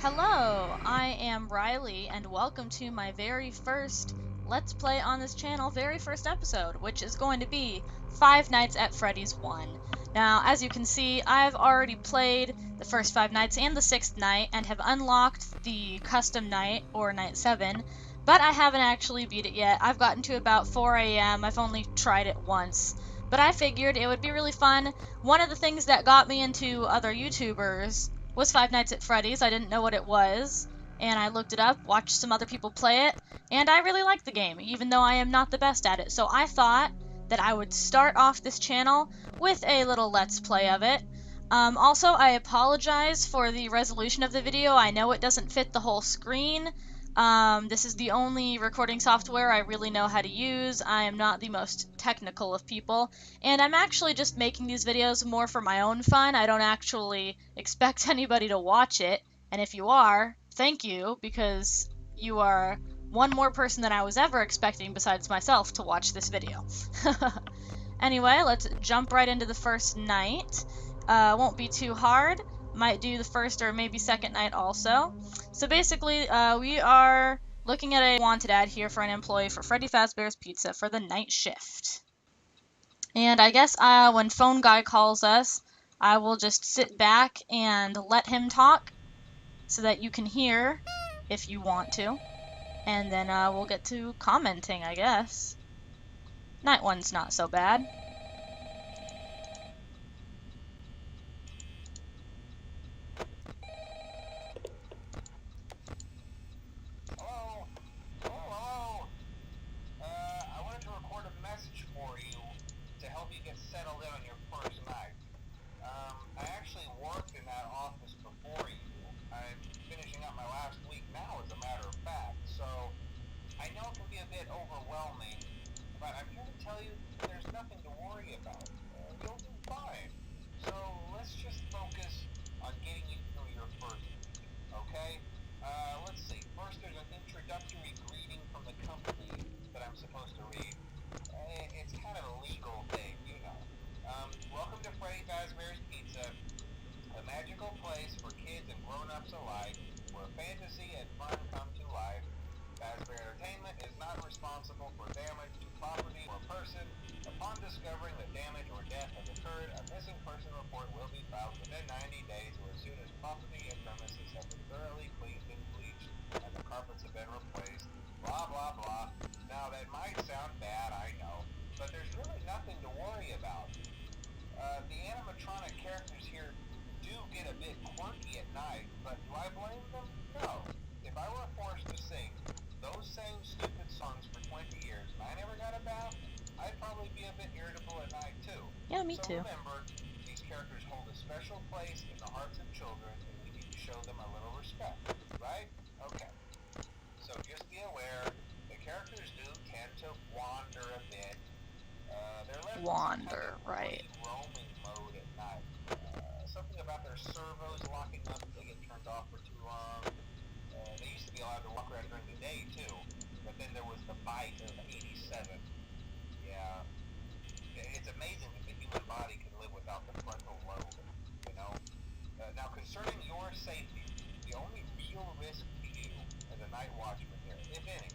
Hello, I am Riley, and welcome to my very first Let's Play on this channel, very first episode, which is going to be Five Nights at Freddy's 1. Now, as you can see, I've already played the first 5 nights and the 6th night, and have unlocked the custom night, or night 7, but I haven't actually beat it yet. I've gotten to about 4 AM, I've only tried it once, but I figured it would be really fun. One of the things that got me into other YouTubers was Five Nights at Freddy's. I didn't know what it was, and I looked it up, watched some other people play it, and I really liked the game, even though I am not the best at it. So I thought that I would start off this channel with a little Let's Play of it. Also, I apologize for the resolution of the video. I know it doesn't fit the whole screen. This is the only recording software I really know how to use. I am not the most technical of people, and I'm actually just making these videos more for my own fun. I don't actually expect anybody to watch it, and if you are, thank you, because you are one more person than I was ever expecting besides myself to watch this video. Anyway, let's jump right into the first night. Won't be too hard. Might do the first or maybe second night also. So basically, we are looking at a wanted ad here for an employee for Freddy Fazbear's Pizza for the night shift. And I guess when phone guy calls us, I will just sit back and let him talk so that you can hear if you want to. And then we'll get to commenting, I guess. Night one's not so bad. I wanted to record a message for you to help you get settled in on your first night. I actually worked in that office before you. I'm finishing up my last week now, as a matter of fact, so I know it can be a bit overwhelming, but I'm here to tell you there's nothing to worry about. You'll do fine. So let's just focus on getting you through your first week, okay? Let's see. First, there's an introductory greeting from the company that I'm supposed to read. It's kind of a legal thing, you know. Welcome to Freddy Fazbear's Pizza, a magical place for kids and grown-ups alike, where fantasy and fun come to life. Fazbear Entertainment is not responsible for damage to property or person. Upon discovering that damage or death has occurred, a missing person report will be filed within 90 days or as soon as property and premises have been thoroughly cleaned and bleached and the carpets have been replaced. Blah, blah, blah. Now, that might sound bad, I know, but there's really nothing to worry about. The animatronic characters here do get a bit quirky at night, but do I blame them? No. If I were forced to sing those same stupid songs for 20 years and I never got a bath, I'd probably be a bit irritable at night too. Yeah, me too. So remember, these characters hold a special place in the hearts of children, and we need to show them a little respect, right? Okay. So just be aware, the characters do tend to wander a bit. They're left Wander, in right. roaming mode at night. Something about their servos locking up if they get turned off for too long. They used to be allowed to walk around during the day too, but then there was the bite of 87. Yeah, it's amazing that the human body can live without the frontal lobe, you know? Now, concerning your safety, the only real risk to you as a night watchman here, if any,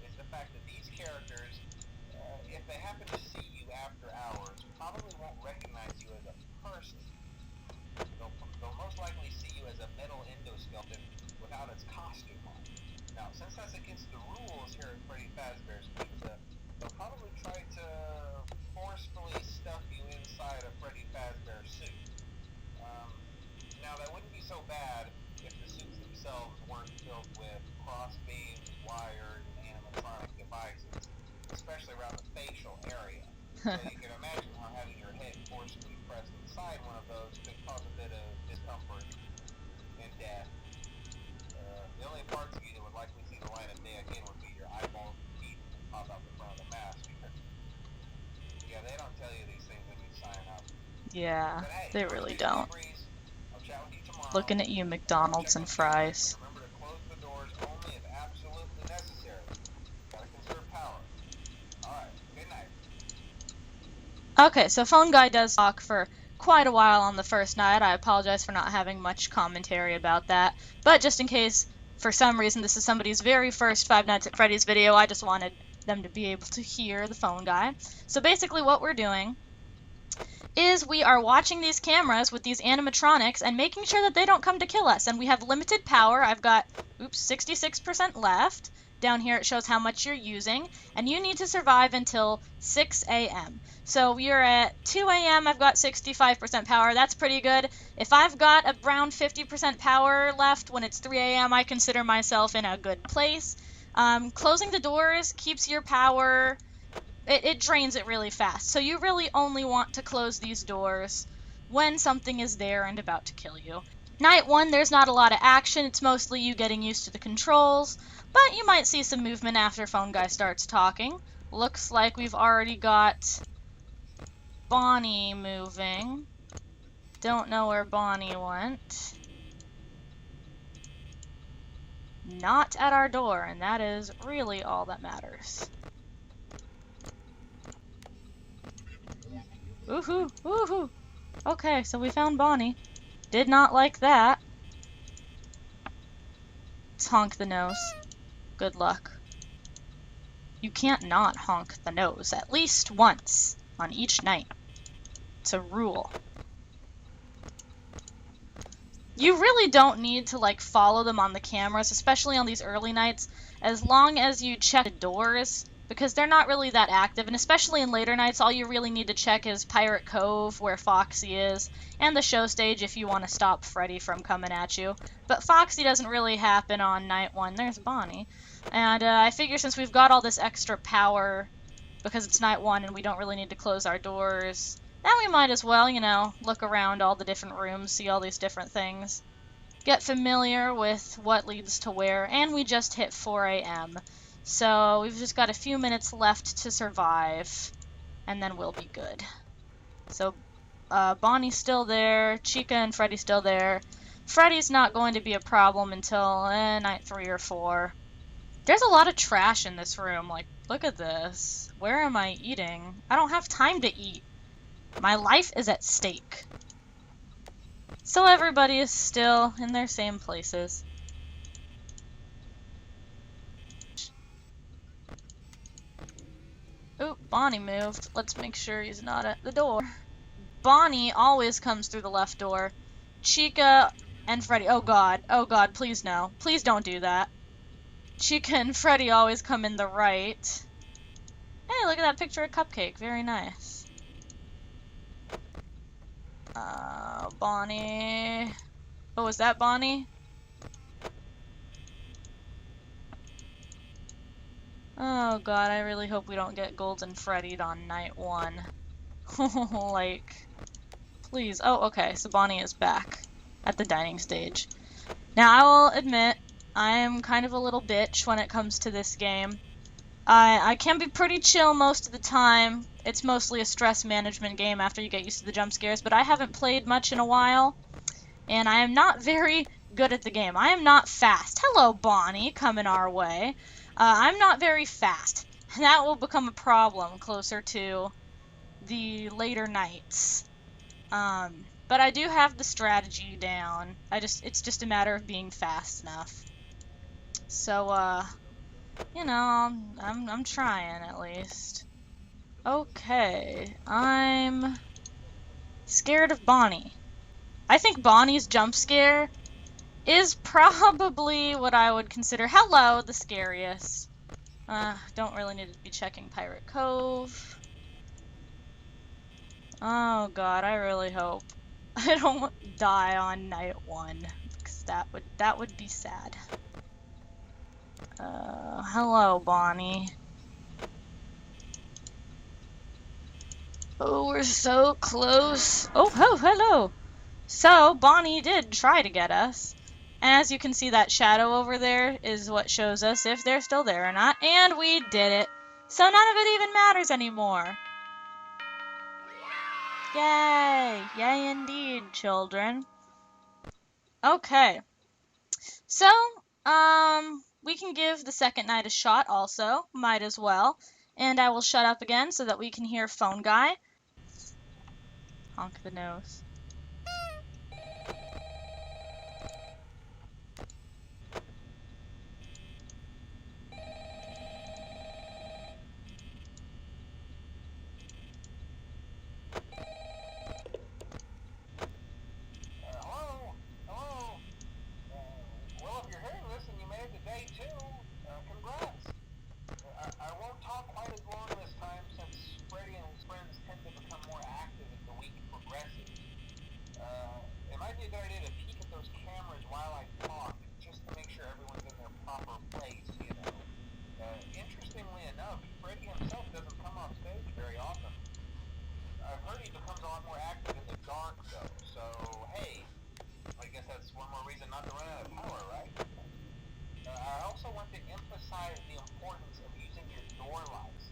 is the fact that these characters, if they happen to see you after hours, probably won't recognize you as a person. They'll most likely see you as a metal endoskeleton without its costume on. Now, since that's against the rules here at Freddy Fazbear's Pizza, they'll probably try to forcefully stuff you inside a Freddy Fazbear suit. Now, that wouldn't be so bad if the suits themselves weren't filled with cross-beams, wires, and animatronic devices, especially around the facial area. So you can imagine how having your head forcibly pressed inside one of those could cause a bit of discomfort and death. The only parts of you that would likely see the light of day again would be your eyeballs and teeth that pop out the front of the mask. Yeah, they don't tell you these things when you sign up. Yeah, But hey, they really don't. I'll chat with you tomorrow. Looking at you, McDonald's and fries. Remember to close the doors only if absolutely necessary. Gotta conserve power. Alright, good night. Okay, so phone guy does talk for quite a while on the first night. I apologize for not having much commentary about that. But just in case, for some reason, this is somebody's very first Five Nights at Freddy's video, I just wanted them to be able to hear the phone guy. So basically what we're doing is we are watching these cameras with these animatronics and making sure that they don't come to kill us. And we have limited power. I've got, 66% left. Down here it shows how much you're using. And you need to survive until 6 a.m. So we are at 2 a.m. I've got 65% power. That's pretty good. If I've got around 50% power left when it's 3 a.m., I consider myself in a good place. Closing the doors keeps your power... It drains it really fast. So you really only want to close these doors when something is there and about to kill you. Night 1, there's not a lot of action. It's mostly you getting used to the controls, but you might see some movement after Phone Guy starts talking. Looks like we've already got Bonnie moving. Don't know where Bonnie went. Not at our door, and that is really all that matters. Woohoo! Woohoo! Okay, so we found Bonnie. Did not like that. Let's honk the nose. Good luck. You can't not honk the nose at least once on each night. It's a rule. You really don't need to like follow them on the cameras, especially on these early nights, as long as you check the doors, because they're not really that active, and especially in later nights, all you really need to check is Pirate Cove, where Foxy is, and the show stage if you want to stop Freddy from coming at you. But Foxy doesn't really happen on night 1. There's Bonnie. And I figure since we've got all this extra power, because it's night 1 and we don't really need to close our doors, then we might as well, you know, look around all the different rooms, see all these different things, get familiar with what leads to where, and we just hit 4 a.m. So we've just got a few minutes left to survive, and then we'll be good. So Bonnie's still there, Chica and Freddy's still there. Freddy's not going to be a problem until night 3 or 4. There's a lot of trash in this room. Like, look at this. Where am I eating? I don't have time to eat. My life is at stake. So everybody is still in their same places. Oop, Bonnie moved. Let's make sure he's not at the door. Bonnie always comes through the left door. Chica and Freddy. Oh god, please no. Please don't do that. Chica and Freddy always come in the right. Hey, look at that picture of Cupcake. Very nice. Bonnie. Oh, is that Bonnie? Oh god, I really hope we don't get Golden Freddy'd on night 1. Like, please. Oh, okay, so Bonnie is back at the dining stage. Now, I will admit, I am kind of a little bitch when it comes to this game. I can be pretty chill most of the time. It's mostly a stress management game after you get used to the jump scares, but I haven't played much in a while, and I am not very good at the game. I am not fast. Hello, Bonnie, coming our way. I'm not very fast. That will become a problem closer to the later nights. But I do have the strategy down. It's just a matter of being fast enough. So, you know, I'm trying at least. Okay, I'm scared of Bonnie. I think Bonnie's jump scare is probably what I would consider, hello, the scariest. Don't really need to be checking Pirate Cove. Oh god, I really hope I don't die on night 1, because that would be sad. Hello, Bonnie. Oh, we're so close. Oh, hello. So, Bonnie did try to get us. As you can see, that shadow over there is what shows us if they're still there or not. And we did it. So none of it even matters anymore. Yay! Yay indeed, children. Okay. So, we can give the second night a shot also. Might as well. And I will shut up again so that we can hear Phone Guy. Honk the nose. Hello? Hello? Well, if you're hearing this and you made it to day 2, congrats. I won't talk quite as long this time since Freddy and his friends tend to become more active as the week progresses. It might be a good idea to peek at those cameras while I talk, just to make sure everyone's in their proper place, you know. Interestingly enough, Freddy himself doesn't come off stage very often. I've heard he becomes a lot more active in the dark, though, so hey, I guess that's one more reason not to run out of power, right? I also want to emphasize the importance of using your door lights.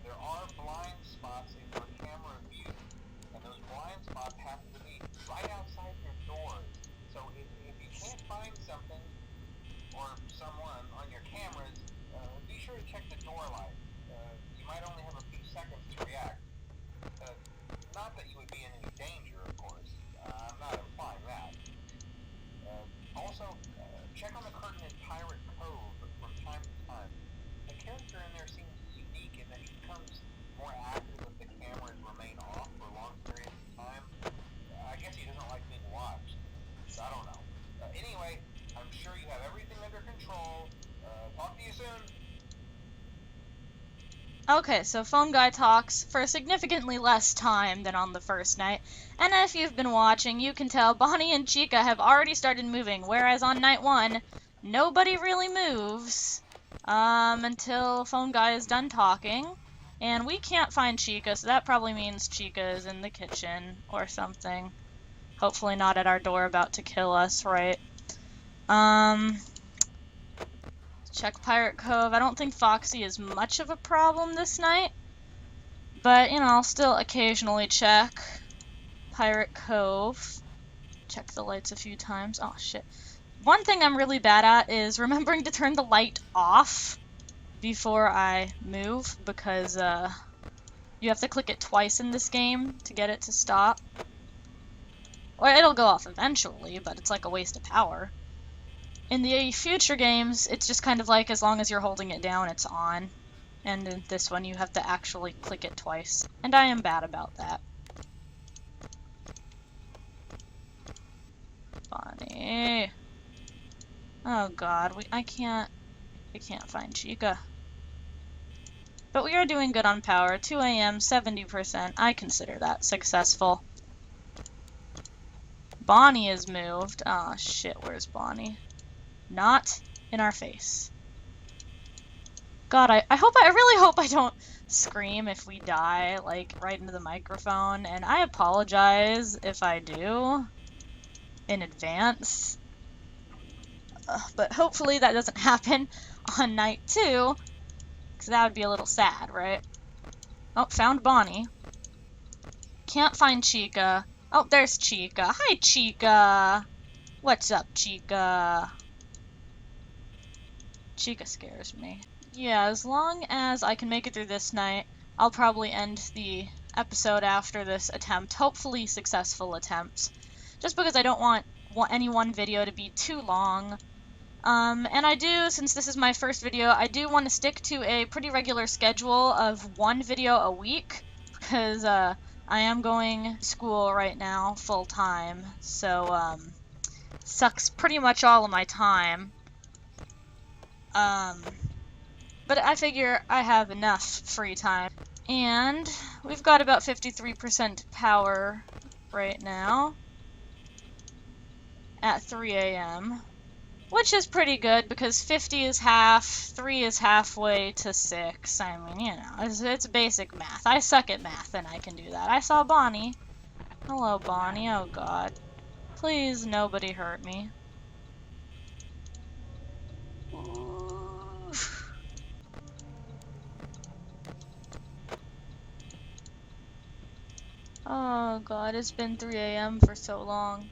There are blind spots in your camera view, and those blind spots happen to be right outside your doors. So if you can't find something or someone on your cameras, be sure to check the door light. You might only have a few seconds to react. Not that you would be in any danger, of course. I'm not implying that. Also, check on the curtain in Pirate Cove from time to time. The character in there seems unique in that he becomes more active if the cameras remain off for long periods of time. I guess he doesn't like being watched. So I don't know. Anyway, I'm sure you have everything under control. Talk to you soon. Okay, so Phone Guy talks for significantly less time than on the first night, and if you've been watching, you can tell Bonnie and Chica have already started moving, whereas on night 1, nobody really moves until Phone Guy is done talking, and we can't find Chica, so that probably means Chica is in the kitchen or something. Hopefully not at our door about to kill us, right? Check Pirate Cove. I don't think Foxy is much of a problem this night, but, you know, I'll still occasionally check Pirate Cove. Check the lights a few times. Oh, shit. One thing I'm really bad at is remembering to turn the light off before I move, because you have to click it twice in this game to get it to stop. Or it'll go off eventually, but it's like a waste of power. In the future games, it's just kind of like as long as you're holding it down, it's on. And in this one, you have to actually click it twice. And I am bad about that. Bonnie. Oh god, I can't find Chica. But we are doing good on power. 2 AM, 70%. I consider that successful. Bonnie is moved. Oh shit, where's Bonnie? Not in our face. God, I really hope I don't scream if we die, like, right into the microphone, and I apologize if I do in advance. But hopefully that doesn't happen on night 2, because that would be a little sad, right? Oh, found Bonnie. Can't find Chica. Oh, there's Chica. Hi, Chica! What's up, Chica? Chica scares me. Yeah, as long as I can make it through this night, I'll probably end the episode after this attempt. Hopefully successful attempt. Just because I don't want any one video to be too long. And I do, since this is my first video, I do want to stick to a pretty regular schedule of 1 video a week, because I am going to school right now full time, so sucks pretty much all of my time. But I figure I have enough free time. And we've got about 53% power right now at 3 AM. Which is pretty good, because 50 is half, 3 is halfway to 6. I mean, you know, it's basic math. I suck at math, and I can do that. I saw Bonnie. Hello, Bonnie. Oh, God. Please, nobody hurt me. Oh, God. It's been 3 AM for so long.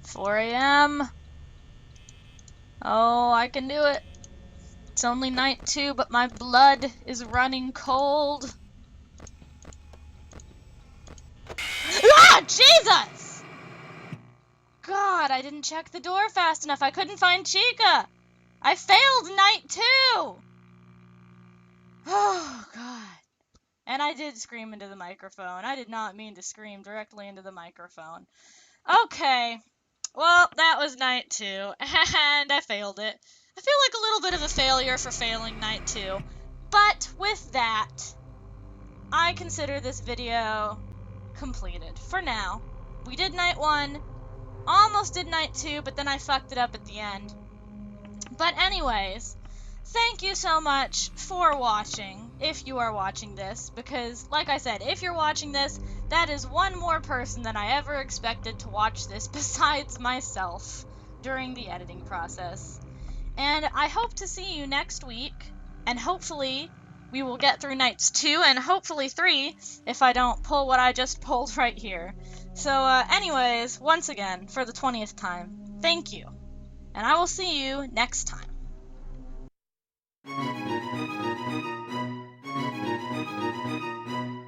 4 AM. Oh, I can do it. It's only night 2, but my blood is running cold. Ah, Jesus! God, I didn't check the door fast enough. I couldn't find Chica. I failed night 2. Oh, God. And I did scream into the microphone. I did not mean to scream directly into the microphone. Okay. Well, that was night 2, and I failed it. I feel like a little bit of a failure for failing night 2. But with that, I consider this video completed. For now. We did night 1, almost did night 2, but then I fucked it up at the end. But anyways, thank you so much for watching, if you are watching this, because, like I said, if you're watching this, that is one more person than I ever expected to watch this besides myself during the editing process. And I hope to see you next week, and hopefully we will get through nights 2 and hopefully 3 if I don't pull what I just pulled right here. So anyways, once again, for the 20th time, thank you. And I will see you next time.